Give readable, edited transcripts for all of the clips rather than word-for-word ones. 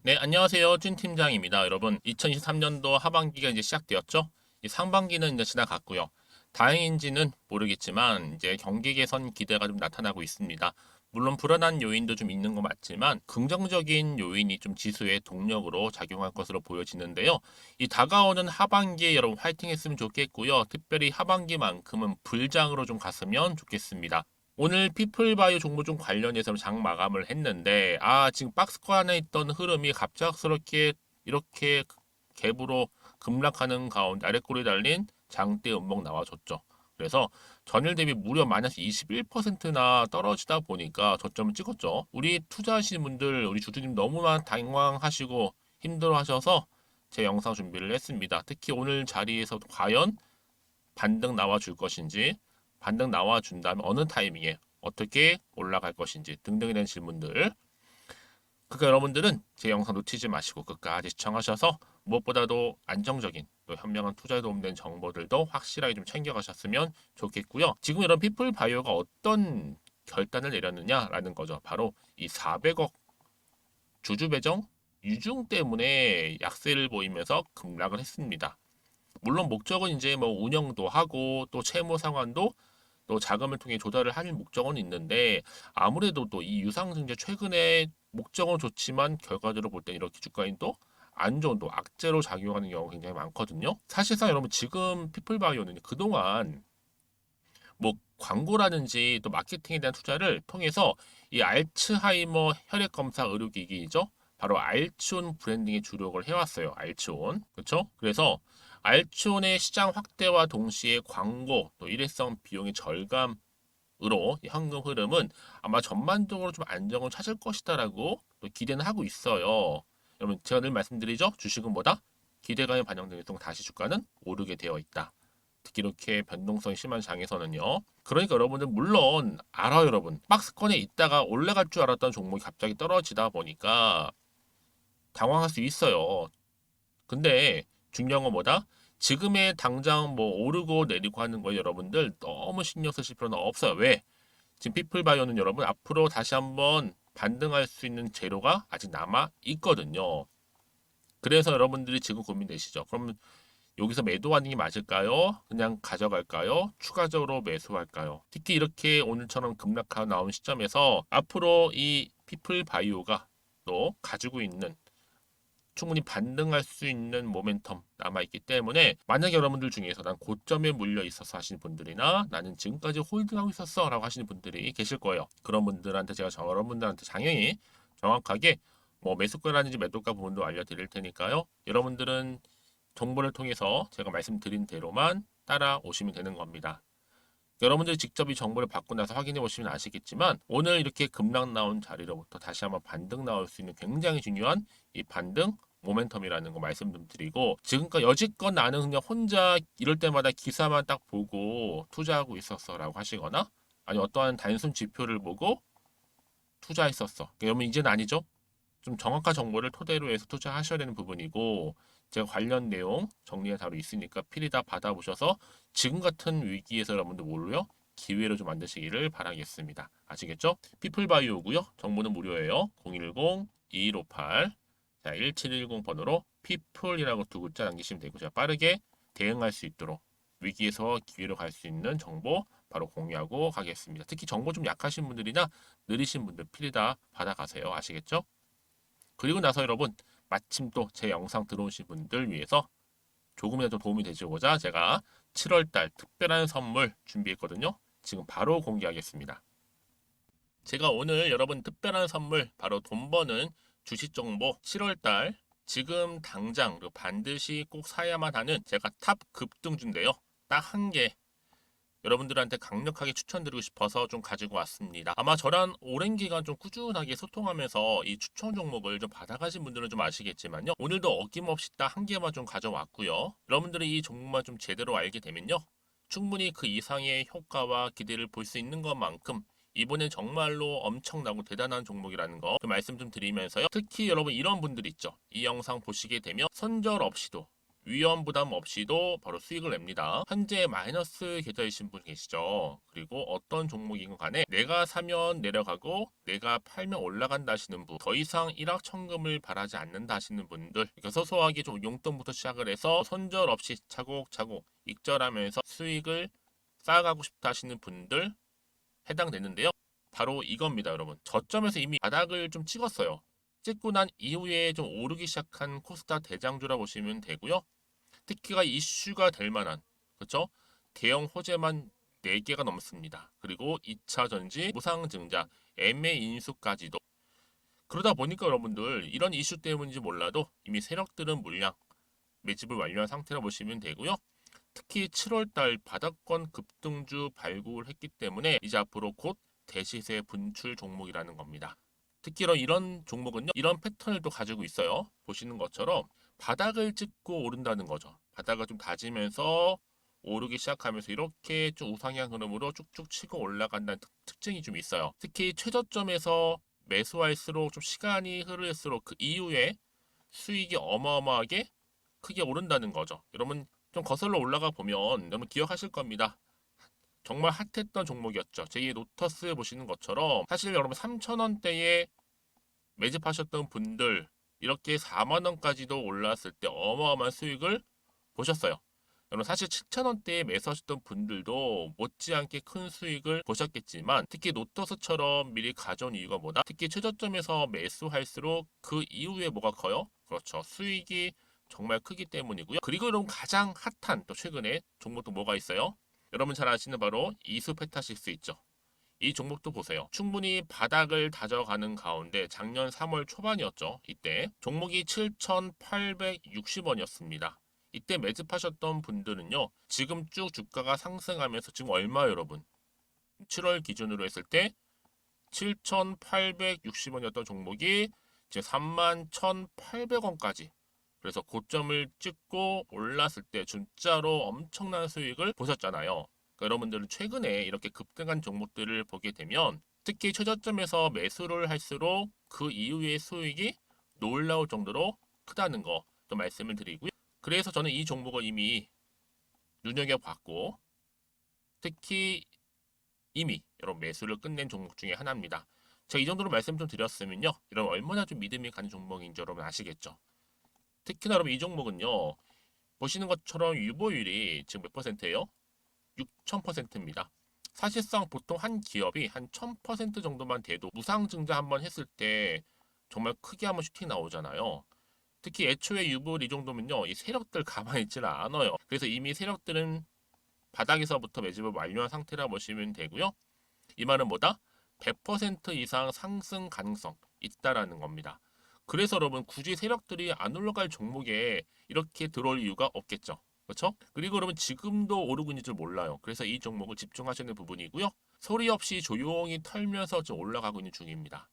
네, 안녕하세요. 준 팀장입니다. 여러분, 2023년도 하반기가 이제 시작되었죠? 이 상반기는 이제 지나갔고요. 다행인지는 모르겠지만 이제 경기 개선 기대가 좀 나타나고 있습니다. 물론 불안한 요인도 좀 있는 거 맞지만 긍정적인 요인이 좀 지수의 동력으로 작용할 것으로 보여지는데요. 이 다가오는 하반기에 여러분 화이팅 했으면 좋겠고요. 특별히 하반기만큼은 불장으로 좀 갔으면 좋겠습니다. 오늘 피플바이오 종목 좀 관련해서 장 마감을 했는데 지금 박스권에 있던 흐름이 갑작스럽게 이렇게 갭으로 급락하는 가운데 아래 꼴이 달린 장대 음봉 나와줬죠. 그래서 전일 대비 무려 마이너스 21%나 떨어지다 보니까 저점을 찍었죠. 우리 투자하시는 분들, 우리 주주님 너무나 당황하시고 힘들어하셔서 제 영상 준비를 했습니다. 특히 오늘 자리에서 과연 반등 나와줄 것인지, 반등 나와준다면 어느 타이밍에 어떻게 올라갈 것인지 등등에 대한 질문들. 그러니까 여러분들은 제 영상 놓치지 마시고 끝까지 시청하셔서 무엇보다도 안정적인 또 현명한 투자에 도움되는 정보들도 확실하게 좀 챙겨가셨으면 좋겠고요. 지금 이런 피플 바이오가 어떤 결단을 내렸느냐라는 거죠. 바로 이 400억 주주 배정 유증 때문에 약세를 보이면서 급락을 했습니다. 물론 목적은 이제 뭐 운영도 하고 또 채무 상환도 또 자금을 통해 조달을 할 목적은 있는데 아무래도 또 이 유상증자 최근에 목적은 좋지만 결과적으로 볼 때 이렇게 주가인 또 안 좋은 또 악재로 작용하는 경우가 굉장히 많거든요. 사실상 여러분 지금 피플바이오는 그동안 뭐 광고라든지 또 마케팅에 대한 투자를 통해서 이 알츠하이머 혈액 검사 의료기기죠. 바로 알츠온 브랜딩에 주력을 해왔어요. 알츠온. 그렇죠? 그래서 알츠온의 시장 확대와 동시에 광고 또 일회성 비용의 절감으로 이 현금 흐름은 아마 전반적으로 좀 안정을 찾을 것이다라고 또 기대는 하고 있어요. 여러분 제가 늘 말씀드리죠. 주식은 뭐다? 기대감이 반영되는 동 다시 주가는 오르게 되어 있다. 특히 이렇게 변동성이 심한 장에서는요. 그러니까 여러분들 물론 알아요, 여러분. 박스권에 있다가 올라갈 줄 알았던 종목이 갑자기 떨어지다 보니까 당황할 수 있어요. 근데 중요한 건 뭐다? 지금의 당장 뭐 오르고 내리고 하는 거에 여러분들 너무 신경 쓰실 필요는 없어요. 왜? 지금 피플바이오는 여러분 앞으로 다시 한번 반등할 수 있는 재료가 아직 남아 있거든요. 그래서 여러분들이 지금 고민되시죠. 그러면 여기서 매도하는 게 맞을까요? 그냥 가져갈까요? 추가적으로 매수할까요? 특히 이렇게 오늘처럼 급락하고 나온 시점에서 앞으로 이 피플 바이오가 또 가지고 있는 충분히 반등할 수 있는 모멘텀 남아있기 때문에 만약에 여러분들 중에서 난 고점에 물려 있어서 하시는 분들이나 나는 지금까지 홀드하고 있었어 라고 하시는 분들이 계실 거예요. 그런 분들한테 제가 여러분들한테 당연히 정확하게 뭐 매수가라든지 매도가 부분도 알려드릴 테니까요. 여러분들은 정보를 통해서 제가 말씀드린 대로만 따라오시면 되는 겁니다. 여러분들이 직접 이 정보를 받고 나서 확인해 보시면 아시겠지만 오늘 이렇게 급락 나온 자리로부터 다시 한번 반등 나올 수 있는 굉장히 중요한 이 반등 모멘텀이라는 거 말씀 좀 드리고 지금까지 여지껏 나는 그냥 혼자 이럴 때마다 기사만 딱 보고 투자하고 있었어 라고 하시거나 아니 어떠한 단순 지표를 보고 투자했었어. 그러면 이제는 아니죠? 좀 정확한 정보를 토대로 해서 투자하셔야 되는 부분이고 제가 관련 내용 정리해 다루 있으니까 필히 다 받아보셔서 지금 같은 위기에서 여러분들 모르요 기회로 좀 만드시기를 바라겠습니다. 아시겠죠? 피플바이오고요. 정보는 무료예요. 010-2158 1710 번호로 피플이라고 두 글자 남기시면 되고 제가 빠르게 대응할 수 있도록 위기에서 기회로 갈 수 있는 정보 바로 공유하고 가겠습니다. 특히 정보 좀 약하신 분들이나 느리신 분들 필히 다 받아가세요. 아시겠죠? 그리고 나서 여러분 마침 또 제 영상 들어오신 분들 위해서 조금이라도 도움이 되시고자 제가 7월달 특별한 선물 준비했거든요. 지금 바로 공개하겠습니다. 제가 오늘 여러분 특별한 선물 바로 돈 버는 주식 정보 7월달 지금 당장 그리고 반드시 꼭 사야만 하는 제가 탑 급등주인데요. 딱 한 개 여러분들한테 강력하게 추천드리고 싶어서 좀 가지고 왔습니다. 아마 저랑 오랜 기간 좀 꾸준하게 소통하면서 이 추천 종목을 좀 받아가신 분들은 좀 아시겠지만요. 오늘도 어김없이 딱 한 개만 좀 가져왔고요. 여러분들이 이 종목만 좀 제대로 알게 되면요. 충분히 그 이상의 효과와 기대를 볼 수 있는 것만큼 이번엔 정말로 엄청나고 대단한 종목이라는 거 그 말씀 좀 드리면서요. 특히 여러분 이런 분들 있죠. 이 영상 보시게 되면 선절 없이도 위험 부담 없이도 바로 수익을 냅니다. 현재 마이너스 계좌이신 분 계시죠? 그리고 어떤 종목이건 간에 내가 사면 내려가고 내가 팔면 올라간다 하시는 분, 더 이상 일확천금을 바라지 않는다 하시는 분들, 그러니까 소소하게 좀 용돈부터 시작을 해서 손절 없이 차곡차곡 익절하면서 수익을 쌓아가고 싶다 하시는 분들 해당되는데요. 바로 이겁니다, 여러분. 저점에서 이미 바닥을 좀 찍었어요. 찍고 난 이후에 좀 오르기 시작한 코스닥 대장주라 보시면 되고요. 특히가 이슈가 될 만한, 그렇죠? 대형 호재만 4개가 넘습니다. 그리고 2차 전지, 무상증자, MA 인수까지도. 그러다 보니까 여러분들 이런 이슈 때문인지 몰라도 이미 세력들은 물량 매집을 완료한 상태라 보시면 되고요. 특히 7월달 바닥권 급등주 발굴했기 때문에 이제 앞으로 곧 대시세 분출 종목이라는 겁니다. 특히 이런 종목은요, 이런 패턴을 또 가지고 있어요. 보시는 것처럼 바닥을 찍고 오른다는 거죠. 바닥을 좀 다지면서 오르기 시작하면서 이렇게 좀 우상향 흐름으로 쭉쭉 치고 올라간다는 특징이 좀 있어요. 특히 최저점에서 매수할수록 좀 시간이 흐를수록 그 이후에 수익이 어마어마하게 크게 오른다는 거죠. 여러분 좀 거슬러 올라가 보면 여러분 기억하실 겁니다. 정말 핫했던 종목이었죠. 제2의 노터스 보시는 것처럼 사실 여러분 3,000원대에 매집하셨던 분들 이렇게 4만 원까지도 올랐을 때 어마어마한 수익을 보셨어요. 여러분 사실 7,000원대에 매수하셨던 분들도 못지않게 큰 수익을 보셨겠지만 특히 노터스처럼 미리 가져온 이유가 뭐다? 특히 최저점에서 매수할수록 그 이후에 뭐가 커요? 그렇죠. 수익이 정말 크기 때문이고요. 그리고 여러분 가장 핫한 또 최근에 종목도 뭐가 있어요? 여러분 잘 아시는 바로 이수페타시스 있죠. 이 종목도 보세요. 충분히 바닥을 다져가는 가운데 작년 3월 초반이었죠. 이때 종목이 7,860원이었습니다. 이때 매집하셨던 분들은요. 지금 쭉 주가가 상승하면서 지금 얼마 여러분? 7월 기준으로 했을 때 7,860원이었던 종목이 이제 31,800원까지 그래서 고점을 찍고 올랐을 때 진짜로 엄청난 수익을 보셨잖아요. 그러니까 여러분들은 최근에 이렇게 급등한 종목들을 보게 되면 특히 최저점에서 매수를 할수록 그 이후의 수익이 놀라울 정도로 크다는 거 또 말씀을 드리고요. 그래서 저는 이 종목을 이미 눈여겨봤고 특히 이미 여러분 매수를 끝낸 종목 중에 하나입니다. 제가 이 정도로 말씀 좀 드렸으면요. 여러분 얼마나 좀 믿음이 가는 종목인지 여러분 아시겠죠? 특히나 여러분 이 종목은요. 보시는 것처럼 유보율이 지금 몇 퍼센트예요? 6,000%입니다. 사실상 보통 한 기업이 한 1,000% 정도만 돼도 무상증자 한번 했을 때 정말 크게 한번 슈팅 나오잖아요. 특히 애초에 유보율 이 정도면요. 이 세력들 가만히 있지는 않아요. 그래서 이미 세력들은 바닥에서부터 매집을 완료한 상태라 보시면 되고요. 이 말은 뭐다? 100% 이상 상승 가능성 있다라는 겁니다. 그래서 여러분 굳이 세력들이 안 올라갈 종목에 이렇게 들어올 이유가 없겠죠. 그렇죠? 그리고 여러분 지금도 오르고 있는 줄 몰라요. 그래서 이 종목을 집중하시는 부분이고요. 소리 없이 조용히 털면서 좀 올라가고 있는 중입니다.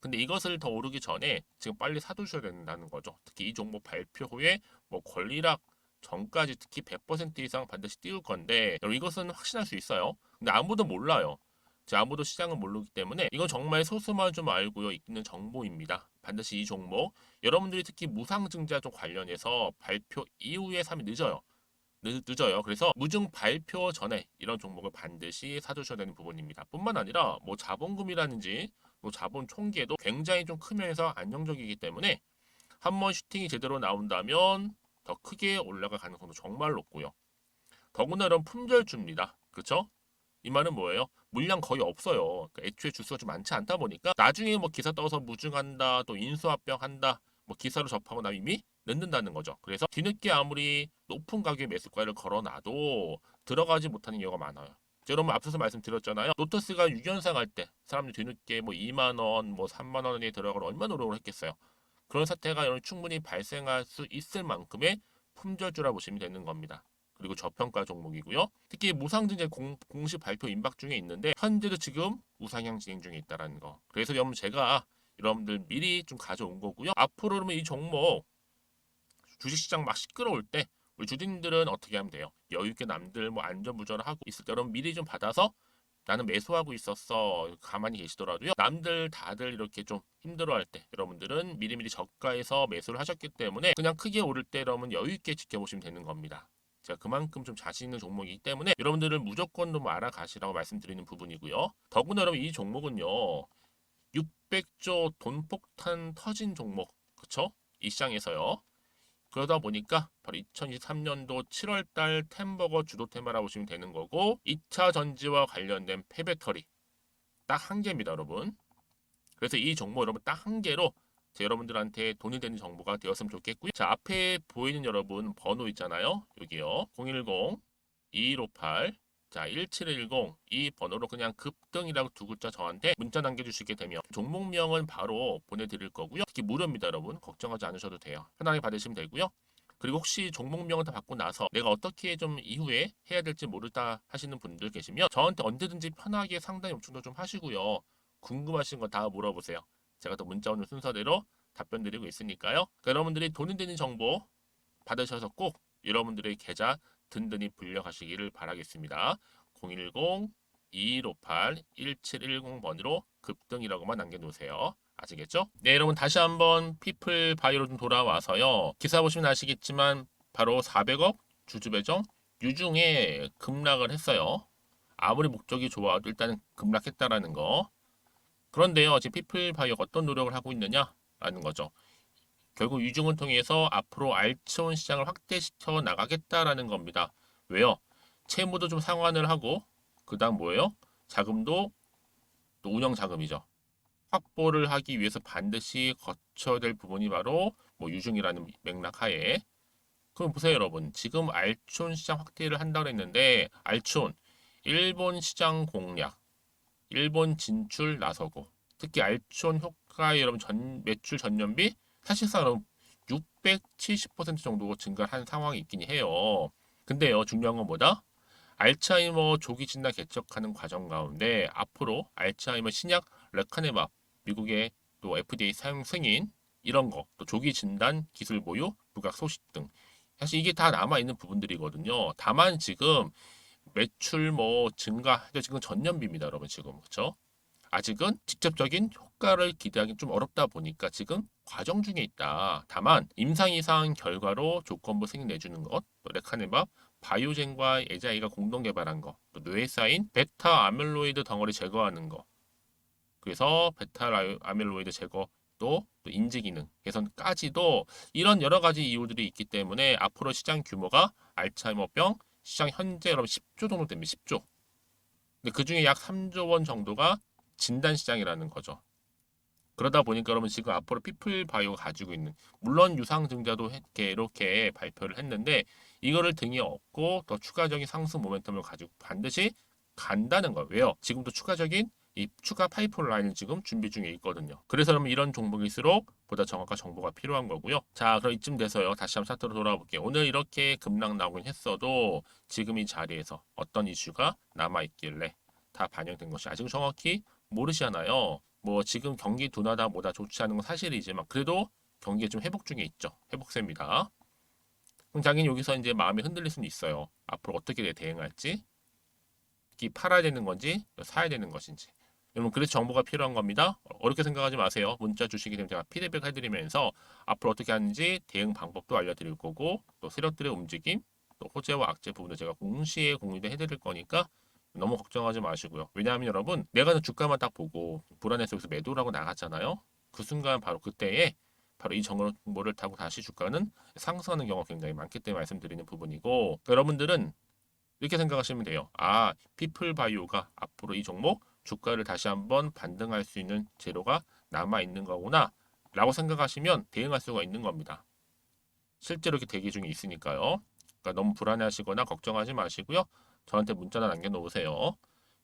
근데 이것을 더 오르기 전에 지금 빨리 사두셔야 된다는 거죠. 특히 이 종목 발표 후에 뭐 권리락 전까지 특히 100% 이상 반드시 띄울 건데 여러분 이것은 확신할 수 있어요. 근데 아무도 몰라요. 아무도 시장을 모르기 때문에 이건 정말 소수만 좀 알고 있는 정보입니다. 반드시 이 종목 여러분들이 특히 무상증자 좀 관련해서 발표 이후에 사면 늦어요. 늦어요. 그래서 무증 발표 전에 이런 종목을 반드시 사두셔야 되는 부분입니다. 뿐만 아니라 뭐 자본금이라든지 뭐 자본 총계도 굉장히 좀 크면서 안정적이기 때문에 한번 슈팅이 제대로 나온다면 더 크게 올라갈 가능성도 정말 높고요. 더구나 이런 품절주입니다. 그렇죠? 이 말은 뭐예요? 물량 거의 없어요. 그러니까 애초에 주수가 좀 많지 않다 보니까 나중에 뭐 기사 떠서 무증한다, 또 인수합병한다, 뭐 기사로 접하고 나면 이미 늦는다는 거죠. 그래서 뒤늦게 아무리 높은 가격의 매수가를 걸어놔도 들어가지 못하는 경우가 많아요. 여러분 앞서서 말씀드렸잖아요. 노터스가 6연상 할 때 사람들이 뒤늦게 뭐 2만 원, 뭐 3만 원에 들어가러 얼마나 노력을 했겠어요. 그런 사태가 여러분 충분히 발생할 수 있을 만큼의 품절주라 보시면 되는 겁니다. 그리고 저평가 종목이고요. 특히 무상증자 공식 발표 임박 중에 있는데 현재도 지금 우상향 진행 중에 있다는 거. 그래서 여러분 제가 여러분들 미리 좀 가져온 거고요. 앞으로 그러면 이 종목 주식시장 막 시끄러울 때 우리 주주님들은 어떻게 하면 돼요? 여유 있게 남들 뭐 안전부전을 하고 있을 때 여러분 미리 좀 받아서 나는 매수하고 있었어. 가만히 계시더라도요. 남들 다들 이렇게 좀 힘들어할 때 여러분들은 미리미리 저가에서 매수를 하셨기 때문에 그냥 크게 오를 때 여러분 여유 있게 지켜보시면 되는 겁니다. 제가 그만큼 좀 자신 있는 종목이기 때문에 여러분들은 무조건 좀 알아가시라고 말씀드리는 부분이고요. 더구나 여러분 이 종목은요. 600조 돈폭탄 터진 종목. 그쵸? 이 시장에서요. 그러다 보니까 바로 2023년도 7월달 템버거 주도 테마라고 보시면 되는 거고 2차 전지와 관련된 폐배터리 딱 한 개입니다, 여러분. 그래서 이 정보 여러분 딱 한 개로 여러분들한테 돈이 되는 정보가 되었으면 좋겠고요. 자, 앞에 보이는 여러분 번호 있잖아요. 여기요. 010-2158 자, 1710 이 번호로 그냥 급등이라고 두 글자 저한테 문자 남겨주시게 되면 종목명은 바로 보내드릴 거고요. 특히 무료입니다, 여러분. 걱정하지 않으셔도 돼요. 편하게 받으시면 되고요. 그리고 혹시 종목명을 다 받고 나서 내가 어떻게 좀 이후에 해야 될지 모르다 하시는 분들 계시면 저한테 언제든지 편하게 상담 요청도 좀 하시고요. 궁금하신 거 다 물어보세요. 제가 또 문자 오는 순서대로 답변 드리고 있으니까요. 그러니까 여러분들이 돈이 되는 정보 받으셔서 꼭 여러분들의 계좌 든든히 불려가시기를 바라겠습니다. 010-2158-1710번으로 급등이라고만 남겨놓으세요. 아시겠죠? 네, 여러분 다시 한번 피플 바이오로 좀 돌아와서요. 기사 보시면 아시겠지만 바로 400억 주주 배정 유중에 급락을 했어요. 아무리 목적이 좋아도 일단은 급락했다라는 거. 그런데요, 지금 피플 바이오가 어떤 노력을 하고 있느냐라는 거죠. 결국 유중을 통해서 앞으로 알츠온 시장을 확대시켜 나가겠다라는 겁니다. 왜요? 채무도 좀 상환을 하고 그다음 뭐예요? 자금도 또 운영 자금이죠. 확보를 하기 위해서 반드시 거쳐야 될 부분이 바로 뭐 유중이라는 맥락 하에 그럼 보세요 여러분 지금 알츠온 시장 확대를 한다고 했는데 알츠온 일본 시장 공략 일본 진출 나서고 특히 알츠온 효과에 여러분 매출 전년비 사실상 여러분 670% 정도 증가한 상황이 있긴 해요. 근데요 중요한 건 뭐다? 알츠하이머 조기 진단 개척하는 과정 가운데 앞으로 알츠하이머 신약 레카네밥 미국의 또 FDA 사용 승인 이런 거 또 조기 진단 기술 보유 부각 소식 등 사실 이게 다 남아 있는 부분들이거든요. 다만 지금 매출 뭐 증가 지금 전년비입니다, 여러분 지금 그렇죠? 아직은 직접적인 효과를 기대하기 좀 어렵다 보니까 지금 과정 중에 있다. 다만 임상 이상 결과로 조건부 승인 내주는 것, 또 레카네밥, 바이오젠과 에자이가 공동 개발한 것, 또 뇌에 쌓인 베타 아밀로이드 덩어리 제거하는 것. 그래서 베타 아밀로이드 제거 또 인지 기능 개선까지도 이런 여러 가지 이유들이 있기 때문에 앞으로 시장 규모가 알츠하이머병 시장 현재 여러분 10조 정도 됩니다. 10조. 근데 그 중에 약 3조 원 정도가 진단 시장이라는 거죠. 그러다 보니까 여러분 지금 앞으로 피플 바이오가 가지고 있는 물론 유상 증자도 이렇게 발표를 했는데 이거를 등에 업고 더 추가적인 상승 모멘텀을 가지고 반드시 간다는 거예요. 왜요? 지금도 추가적인 이 추가 파이프라인을 지금 준비 중에 있거든요. 그래서 여러분 이런 종목일수록 보다 정확한 정보가 필요한 거고요. 자, 그럼 이쯤 돼서요. 다시 한번 차트로 돌아볼게요. 오늘 이렇게 급락 나오긴 했어도 지금 이 자리에서 어떤 이슈가 남아 있길래 다 반영된 것이 아직 정확히 모르시잖아요. 뭐 지금 경기 둔화다 뭐다 좋지 않은 건 사실이지만 그래도 경기가 좀 회복 중에 있죠. 회복세입니다. 그럼 당연히 여기서 이제 마음이 흔들릴 수는 있어요. 앞으로 어떻게 대응할지, 특히 팔아야 되는 건지, 사야 되는 것인지. 여러분 그래서 정보가 필요한 겁니다. 어렵게 생각하지 마세요. 문자 주시게 되면 제가 피드백 해드리면서 앞으로 어떻게 하는지 대응 방법도 알려드릴 거고 또 세력들의 움직임, 또 호재와 악재 부분도 제가 동시에 공유도 해드릴 거니까 너무 걱정하지 마시고요. 왜냐하면 여러분 내가 주가만 딱 보고 불안해서 여기서 매도라고 나갔잖아요. 그 순간 바로 그때에 바로 이 정보를 타고 다시 주가는 상승하는 경우가 굉장히 많기 때문에 말씀드리는 부분이고 여러분들은 이렇게 생각하시면 돼요. 아, 피플바이오가 앞으로 이 종목 주가를 다시 한번 반등할 수 있는 재료가 남아 있는 거구나 라고 생각하시면 대응할 수가 있는 겁니다. 실제로 이렇게 대기 중에 있으니까요. 그러니까 너무 불안해하시거나 걱정하지 마시고요. 저한테 문자나 남겨놓으세요.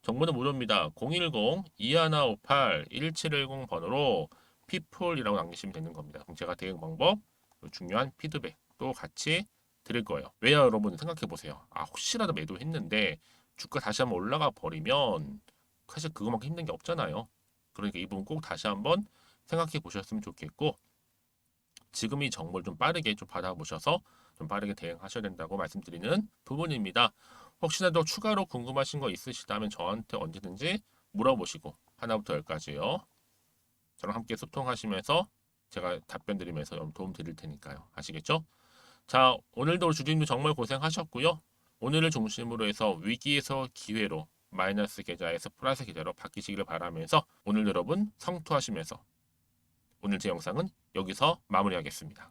정보는 무료입니다. 010-2158-1710 번호로 피플이라고 남기시면 되는 겁니다. 그럼 제가 대응 방법, 중요한 피드백도 같이 드릴 거예요. 왜요, 여러분? 생각해 보세요. 아, 혹시라도 매도했는데 주가 다시 한번 올라가 버리면 사실 그거만큼 힘든 게 없잖아요. 그러니까 이 부분 꼭 다시 한번 생각해 보셨으면 좋겠고 지금 이 정보를 좀 빠르게 좀 받아보셔서 좀 빠르게 대응하셔야 된다고 말씀드리는 부분입니다. 혹시나 더 추가로 궁금하신 거 있으시다면 저한테 언제든지 물어보시고 하나부터 열까지요. 저랑 함께 소통하시면서 제가 답변 드리면서 도움 드릴 테니까요. 아시겠죠? 자, 오늘도 주주님도 정말 고생하셨고요. 오늘을 중심으로 해서 위기에서 기회로 마이너스 계좌에서 플러스 계좌로 바뀌시기를 바라면서 오늘 여러분 성투하시면서 오늘 제 영상은 여기서 마무리하겠습니다.